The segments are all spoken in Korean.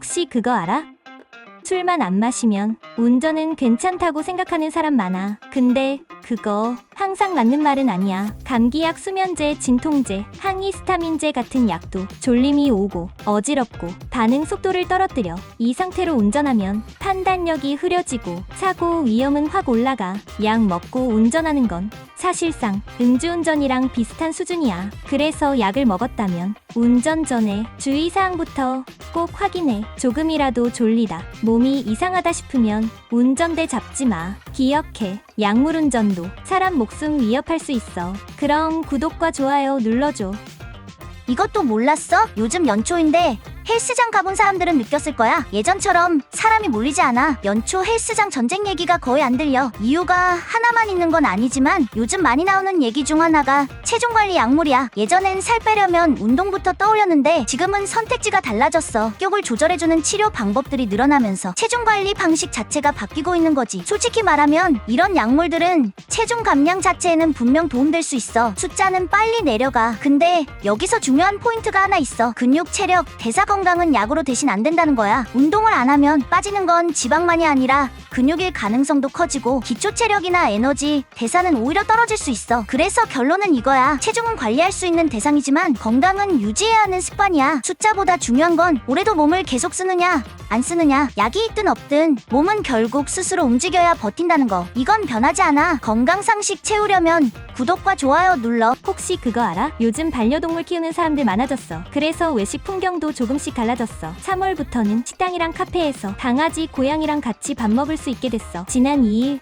혹시 그거 알아? 술만 안 마시면 운전은 괜찮다고 생각하는 사람 많아. 근데 그거 항상 맞는 말은 아니야. 감기약, 수면제, 진통제, 항히스타민제 같은 약도 졸림이 오고 어지럽고 반응 속도를 떨어뜨려. 이 상태로 운전하면 판단력이 흐려지고 사고 위험은 확 올라가. 약 먹고 운전하는 건 사실상 음주운전이랑 비슷한 수준이야. 그래서 약을 먹었다면 운전 전에 주의사항부터 꼭 확인해. 조금이라도 졸리다, 몸이 이상하다 싶으면 운전대 잡지 마. 기억해, 약물 운전도 사람 목숨 위협할 수 있어. 그럼 구독과 좋아요 눌러줘. 이것도 몰랐어? 요즘 연초인데 헬스장 가본 사람들은 느꼈을 거야. 예전처럼 사람이 몰리지 않아. 연초 헬스장 전쟁 얘기가 거의 안 들려. 이유가 하나만 있는 건 아니지만 요즘 많이 나오는 얘기 중 하나가 체중관리 약물이야. 예전엔 살 빼려면 운동부터 떠올렸는데 지금은 선택지가 달라졌어. 격을 조절해주는 치료 방법들이 늘어나면서 체중관리 방식 자체가 바뀌고 있는 거지. 솔직히 말하면 이런 약물들은 체중 감량 자체에는 분명 도움될 수 있어. 숫자는 빨리 내려가. 근데 여기서 중요한 포인트가 하나 있어. 근육, 체력, 대사 건강은 약으로 대신 안 된다는 거야. 운동을 안 하면 빠지는 건 지방만이 아니라 근육일 가능성도 커지고 기초 체력이나 에너지, 대사는 오히려 떨어질 수 있어. 그래서 결론은 이거야. 체중은 관리할 수 있는 대상이지만 건강은 유지해야 하는 습관이야. 숫자보다 중요한 건 올해도 몸을 계속 쓰느냐 안 쓰느냐. 약이 있든 없든 몸은 결국 스스로 움직여야 버틴다는 거. 이건 변하지 않아. 건강 상식 채우려면 구독과 좋아요 눌러. 혹시 그거 알아? 요즘 반려동물 키우는 사람들 많아졌어. 그래서 외식 풍경도 조금씩 달라졌어. 3월부터는 식당이랑 카페에서 강아지, 고양이랑 같이 밥 먹을 수 있게 됐어. 지난 2일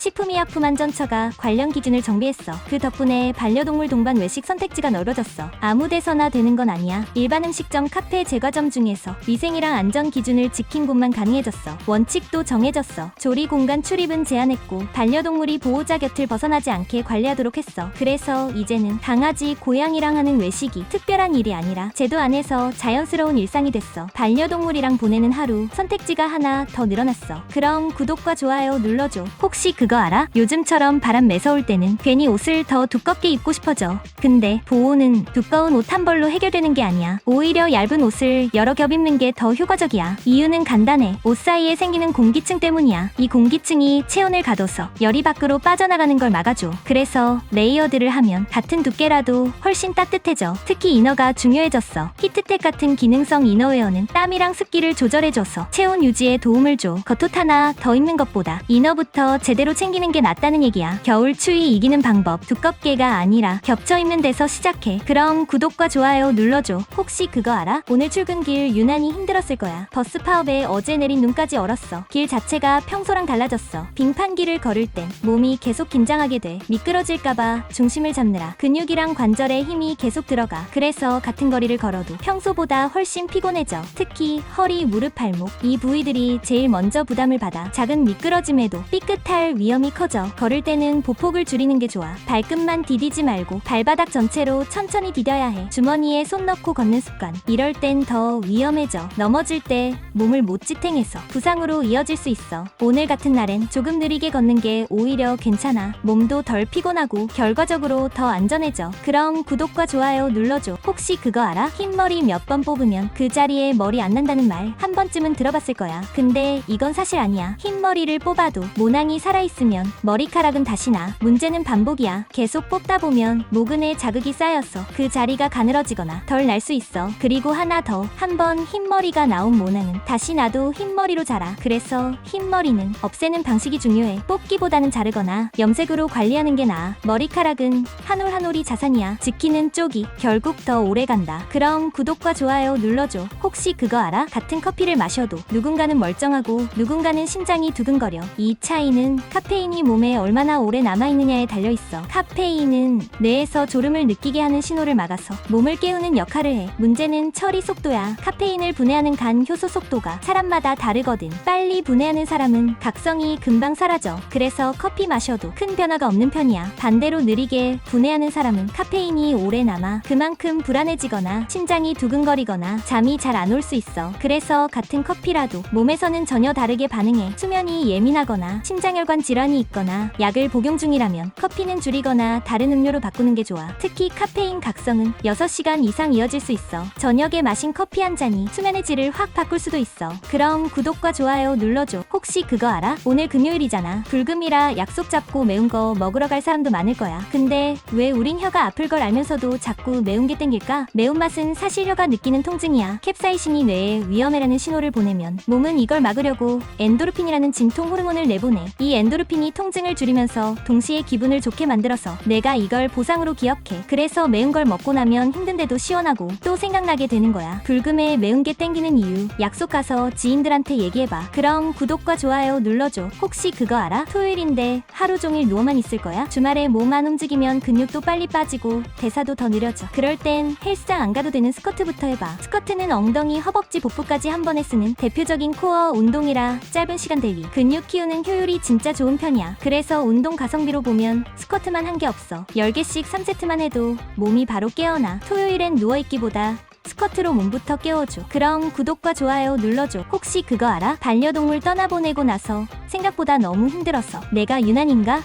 식품의약품안전처가 관련 기준을 정비했어. 그 덕분에 반려동물 동반 외식 선택지가 넓어졌어. 아무 데서나 되는 건 아니야. 일반 음식점, 카페, 제과점 중에서 위생이랑 안전 기준을 지킨 곳만 가능해졌어. 원칙도 정해졌어. 조리 공간 출입은 제한했고 반려동물이 보호자 곁을 벗어나지 않게 관리하도록 했어. 그래서 이제는 강아지, 고양이랑 하는 외식이 특별한 일이 아니라 제도 안에서 자연스러운 일상이 됐어. 반려동물이랑 보내는 하루, 선택지가 하나 더 늘어났어. 그럼 구독과 좋아요 눌러줘. 혹시 그거 알아? 요즘처럼 바람 매서울 때는 괜히 옷을 더 두껍게 입고 싶어져. 근데 보호는 두꺼운 옷 한 벌로 해결되는 게 아니야. 오히려 얇은 옷을 여러 겹 입는 게 더 효과적이야. 이유는 간단해. 옷 사이에 생기는 공기층 때문이야. 이 공기층이 체온을 가둬서 열이 밖으로 빠져나가는 걸 막아줘. 그래서 레이어드를 하면 같은 두께라도 훨씬 따뜻해져. 특히 이너가 중요해졌어. 히트텍 같은 기능성 이너웨어는 땀이랑 습기를 조절해줘서 체온 유지에 도움을 줘. 겉옷 하나 더 입는 것보다 이너부터 제대로 챙기는 게 낫다는 얘기야. 겨울 추위 이기는 방법, 두껍게가 아니라 겹쳐 입는 데서 시작해. 그럼 구독과 좋아요 눌러줘. 혹시 그거 알아? 오늘 출근길 유난히 힘들었을 거야. 버스 파업에 어제 내린 눈까지 얼었어. 길 자체가 평소랑 달라졌어. 빙판길을 걸을 땐 몸이 계속 긴장하게 돼. 미끄러질까봐 중심을 잡느라 근육이랑 관절에 힘이 계속 들어가. 그래서 같은 거리를 걸어도 평소보다 훨씬 피곤해져. 특히 허리, 무릎, 발목 이 부위들이 제일 먼저 부담을 받아. 작은 미끄러짐에도 삐끗할 위험이 커져. 걸을 때는 보폭을 줄이는 게 좋아. 발끝만 디디지 말고 발바닥 전체로 천천히 디뎌야 해. 주머니에 손 넣고 걷는 습관. 이럴 땐 더 위험해져. 넘어질 때 몸을 못 지탱해서 부상으로 이어질 수 있어. 오늘 같은 날엔 조금 느리게 걷는 게 오히려 괜찮아. 몸도 덜 피곤하고 결과적으로 더 안전해져. 그럼 구독과 좋아요 눌러줘. 혹시 그거 알아? 흰머리 몇 번 뽑으면 그 자리에 머리 안 난다는 말 한 번쯤은 들어봤을 거야. 근데 이건 사실 아니야. 흰머리를 뽑아도 모낭이 살아있으면 머리카락은 다시 나. 문제는 반복이야. 계속 뽑다 보면 모근에 자극이 쌓여서 그 자리가 가늘어지거나 덜 날 수 있어. 그리고 하나 더. 한 번 흰머리가 나온 모낭은 다시 나도 흰머리로 자라. 그래서 흰머리는 없애는 방식이 중요해. 뽑기보다는 자르거나 염색으로 관리하는 게 나아. 머리카락은 한 올 한 올이 자산이야. 지키는 쪽이 결국 더 오래 간다. 그럼 구독과 좋아요 눌러줘. 혹시 그거 알아? 같은 커피를 마셔도 누군가는 멀쩡하고 누군가는 심장이 두근거려. 이 차이는 카페인이 몸에 얼마나 오래 남아있느냐에 달려있어. 카페인은 뇌에서 졸음을 느끼게 하는 신호를 막아서 몸을 깨우는 역할을 해. 문제는 처리 속도야. 카페인을 분해하는 간 효소 속도가 사람마다 다르거든. 빨리 분해하는 사람은 각성이 금방 사라져. 그래서 커피 마셔도 큰 변화가 없는 편이야. 반대로 느리게 분해하는 사람은 카페인이 오래 남아 그만큼 불안해지거나 심장이 두근거리거나 잠이 잘 안 올 수 있어. 그래서 같은 커피라도 몸에서는 전혀 다르게 반응해. 수면이 예민하거나 심장혈관 질환이 있거나 약을 복용 중이라면 커피는 줄이거나 다른 음료로 바꾸는 게 좋아. 특히 카페인 각성은 6시간 이상 이어질 수 있어. 저녁에 마신 커피 한 잔이 수면의 질을 확 바꿀 수도 있어. 그럼 구독과 좋아요 눌러줘. 혹시 그거 알아? 오늘 금요일이잖아. 불금이라 약속 잡고 매운 거 먹으러 갈 사람도 많을 거야. 근데 왜 우린 혀가 아플 걸 알면서도 자꾸 매운 게 땡길까? 매운맛은 사실 혀가 느끼는 통증이야. 캡사이신이 뇌에 위험해라는 신호를 보내면 몸은 이걸 막으려고 엔도르핀이라는 진통 호르몬을 내보내. 이 엔도르핀이 통증을 줄이면서 동시에 기분을 좋게 만들어서 내가 이걸 보상으로 기억해. 그래서 매운 걸 먹고 나면 힘든데도 시원하고 또 생각나게 되는 거야. 불금에 매운 게 땡기는 이유. 약속 가서 지인들한테 얘기해봐. 그럼 구독과 좋아요 눌러줘. 혹시 그거 알아? 토요일인데 하루 종일 누워만 있을 거야? 주말에 몸 안 움직이면 근육도 빨리 빠지고 대사도 더 느려져. 그럴 땐 헬스장 안 가도 되는 스쿼트부터 해봐. 스쿼트는 엉덩이, 허벅지, 복부까지 한 번에 쓰는 대표적인 코어 운동이라 짧은 시간 대비 근육 키우는 효율이 진짜 좋은 편이야. 그래서 운동 가성비로 보면 스쿼트만 한 게 없어. 10개씩 3세트만 해도 몸이 바로 깨어나. 토요일엔 누워있기보다 스쿼트로 몸부터 깨워줘. 그럼 구독과 좋아요 눌러줘. 혹시 그거 알아? 반려동물 떠나보내고 나서 생각보다 너무 힘들어서 내가 유난인가?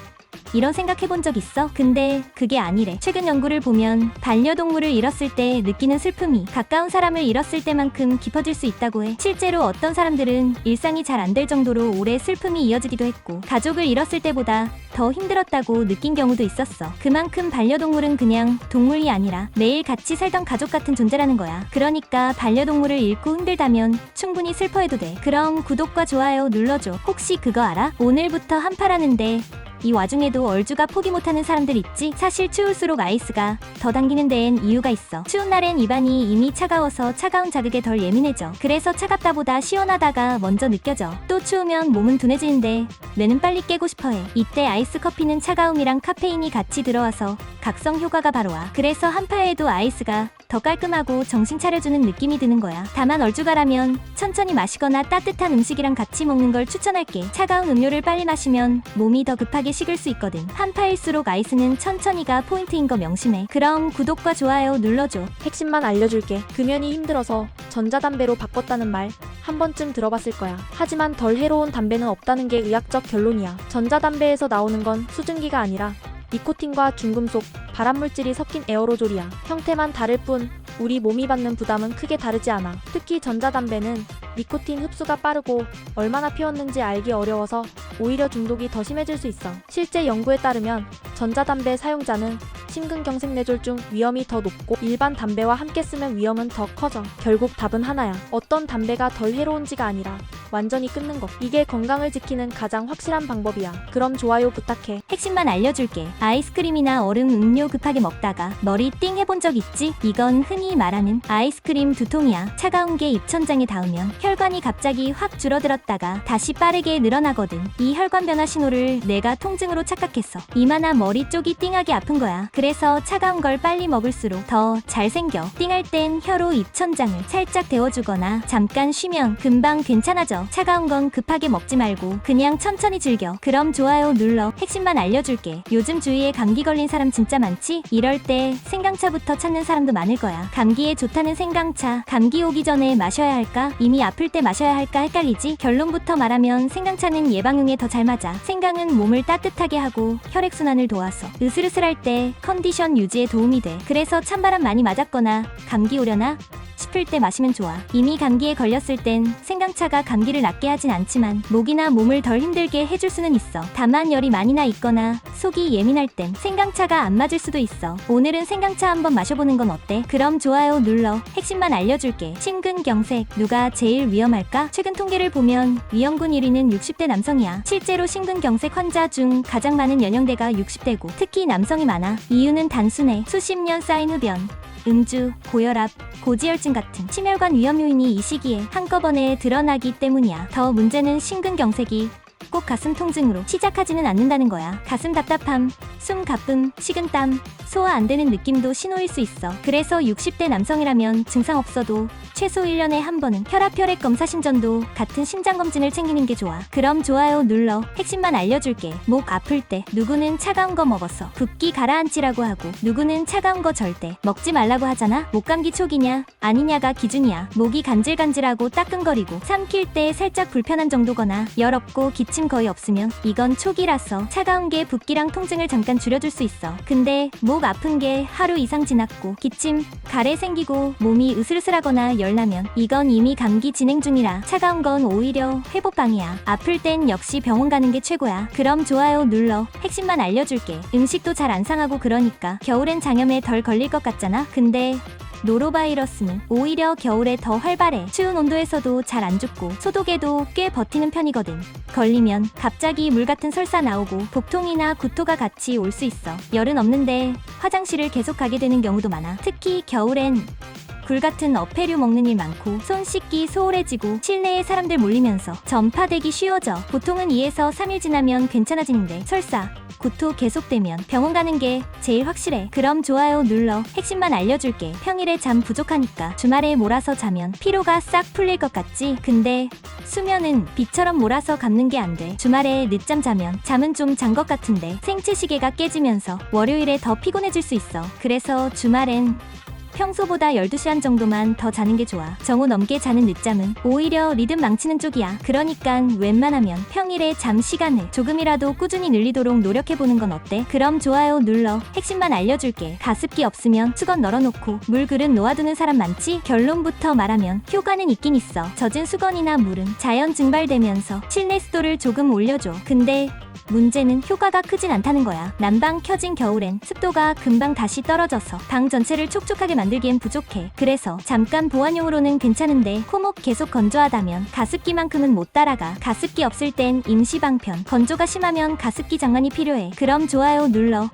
이런 생각해본 적 있어? 근데 그게 아니래. 최근 연구를 보면 반려동물을 잃었을 때 느끼는 슬픔이 가까운 사람을 잃었을 때만큼 깊어질 수 있다고 해. 실제로 어떤 사람들은 일상이 잘 안 될 정도로 오래 슬픔이 이어지기도 했고 가족을 잃었을 때보다 더 힘들었다고 느낀 경우도 있었어. 그만큼 반려동물은 그냥 동물이 아니라 매일 같이 살던 가족 같은 존재라는 거야. 그러니까 반려동물을 잃고 힘들다면 충분히 슬퍼해도 돼. 그럼 구독과 좋아요 눌러줘. 혹시 그거 알아? 오늘부터 한파라는데 이 와중에도 얼죽아 포기 못하는 사람들 있지? 사실 추울수록 아이스가 더 당기는 데엔 이유가 있어. 추운 날엔 입안이 이미 차가워서 차가운 자극에 덜 예민해져. 그래서 차갑다보다 시원하다가 먼저 느껴져. 또 추우면 몸은 둔해지는데 뇌는 빨리 깨고 싶어해. 이때 아이스 커피는 차가움이랑 카페인이 같이 들어와서 각성 효과가 바로 와. 그래서 한파에도 아이스가 더 깔끔하고 정신 차려주는 느낌이 드는 거야. 다만 얼죽아라면 천천히 마시거나 따뜻한 음식이랑 같이 먹는 걸 추천할게. 차가운 음료를 빨리 마시면 몸이 더 급하게 식을 수 있거든. 한파일수록 아이스는 천천히가 포인트인 거 명심해. 그럼 구독과 좋아요 눌러줘. 핵심만 알려줄게. 금연이 힘들어서 전자담배로 바꿨다는 말 한 번쯤 들어봤을 거야. 하지만 덜 해로운 담배는 없다는 게 의학적 결론이야. 전자담배에서 나오는 건 수증기가 아니라 니코틴과 중금속, 발암물질이 섞인 에어로졸이야. 형태만 다를 뿐 우리 몸이 받는 부담은 크게 다르지 않아. 특히 전자담배는 니코틴 흡수가 빠르고 얼마나 피웠는지 알기 어려워서 오히려 중독이 더 심해질 수 있어. 실제 연구에 따르면 전자담배 사용자는 심근경색뇌졸중 위험이 더 높고 일반 담배와 함께 쓰면 위험은 더 커져. 결국 답은 하나야. 어떤 담배가 덜 해로운지가 아니라 완전히 끊는 것. 이게 건강을 지키는 가장 확실한 방법이야. 그럼 좋아요 부탁해. 핵심만 알려줄게. 아이스크림이나 얼음 음료 급하게 먹다가 머리 띵 해본 적 있지? 이건 흔히 말하는 아이스크림 두통이야. 차가운 게 입천장에 닿으면 혈관이 갑자기 확 줄어들었다가 다시 빠르게 늘어나거든. 이 혈관 변화 신호를 내가 통증으로 착각했어. 이마나 머리 쪽이 띵하게 아픈 거야. 그래서 차가운 걸 빨리 먹을수록 더 잘생겨. 띵할 땐 혀로 입천장을 살짝 데워주거나 잠깐 쉬면 금방 괜찮아져. 차가운 건 급하게 먹지 말고 그냥 천천히 즐겨. 그럼 좋아요 눌러. 핵심만 알려줄게. 요즘 주위에 감기 걸린 사람 진짜 많지? 이럴 때 생강차부터 찾는 사람도 많을 거야. 감기에 좋다는 생강차, 감기 오기 전에 마셔야 할까? 이미 아플 때 마셔야 할까 헷갈리지? 결론부터 말하면 생강차는 예방용에 더 잘 맞아. 생강은 몸을 따뜻하게 하고 혈액순환을 도와서 으슬으슬할 때 컨디션 유지에 도움이 돼. 그래서 찬바람 많이 맞았거나 감기 오려나 싶을 때 마시면 좋아. 이미 감기에 걸렸을 땐 생강차가 감기를 낫게 하진 않지만 목이나 몸을 덜 힘들게 해줄 수는 있어. 다만 열이 많이 나 있거나 속이 예민할 땐 생강차가 안 맞을 수도 있어. 오늘은 생강차 한번 마셔보는 건 어때? 그럼 좋아요 눌러. 핵심만 알려줄게. 심근경색 누가 제일 위험할까? 최근 통계를 보면 위험군 1위는 60대 남성이야. 실제로 심근경색 환자 중 가장 많은 연령대가 60대고 특히 남성이 많아. 이유는 단순해. 수십 년 쌓인 흡연, 음주, 고혈압, 고지혈증 같은 심혈관 위험 요인이 이 시기에 한꺼번에 드러나기 때문이야. 더 문제는 심근경색이 꼭 가슴 통증으로 시작하지는 않는다는 거야. 가슴 답답함, 숨 가쁨, 식은땀, 소화 안 되는 느낌도 신호일 수 있어. 그래서 60대 남성이라면 증상 없어도 최소 1년에 한 번은 혈압, 혈액 검사 신전도 같은 심장검진을 챙기는 게 좋아. 그럼 좋아요 눌러. 핵심만 알려줄게. 목 아플 때 누구는 차가운 거 먹어서 붓기 가라앉히라고 하고 누구는 차가운 거 절대 먹지 말라고 하잖아. 목감기 초기냐 아니냐가 기준이야. 목이 간질간질하고 따끔거리고 삼킬 때 살짝 불편한 정도거나 열 없고 기침 기침 거의 없으면 이건 초기라서 차가운 게 붓기랑 통증을 잠깐 줄여줄 수 있어. 근데 목 아픈 게 하루 이상 지났고 기침, 가래 생기고 몸이 으슬으슬하거나 열나면 이건 이미 감기 진행 중이라 차가운 건 오히려 회복방이야. 아플 땐 역시 병원 가는 게 최고야. 그럼 좋아요 눌러. 핵심만 알려줄게. 음식도 잘 안 상하고 그러니까 겨울엔 장염에 덜 걸릴 것 같잖아. 근데 노로바이러스는 오히려 겨울에 더 활발해. 추운 온도에서도 잘 안 죽고 소독에도 꽤 버티는 편이거든. 걸리면 갑자기 물 같은 설사 나오고 복통이나 구토가 같이 올 수 있어. 열은 없는데 화장실을 계속 가게 되는 경우도 많아. 특히 겨울엔 굴 같은 어패류 먹는 일 많고 손 씻기 소홀해지고 실내에 사람들 몰리면서 전파되기 쉬워져. 보통은 2에서 3일 지나면 괜찮아지는데 설사, 구토 계속되면 병원 가는 게 제일 확실해. 그럼 좋아요 눌러. 핵심만 알려줄게. 평일에 잠 부족하니까 주말에 몰아서 자면 피로가 싹 풀릴 것 같지? 근데 수면은 비처럼 몰아서 감는 게 안 돼. 주말에 늦잠 자면 잠은 좀 잔 것 같은데 생체 시계가 깨지면서 월요일에 더 피곤해질 수 있어. 그래서 주말엔 평소보다 12시간 정도만 더 자는 게 좋아. 정오 넘게 자는 늦잠은 오히려 리듬 망치는 쪽이야. 그러니까 웬만하면 평일에 잠 시간을 조금이라도 꾸준히 늘리도록 노력해보는 건 어때? 그럼 좋아요 눌러. 핵심만 알려줄게. 가습기 없으면 수건 널어놓고 물 그릇 놓아두는 사람 많지? 결론부터 말하면 효과는 있긴 있어. 젖은 수건이나 물은 자연 증발되면서 실내 습도를 조금 올려줘. 근데 문제는 효과가 크진 않다는 거야. 난방 켜진 겨울엔 습도가 금방 다시 떨어져서 방 전체를 촉촉하게 만들기엔 부족해. 그래서 잠깐 보완용으로는 괜찮은데 코목 계속 건조하다면 가습기만큼은 못 따라가. 가습기 없을 땐 임시 방편, 건조가 심하면 가습기 장만이 필요해. 그럼 좋아요 눌러.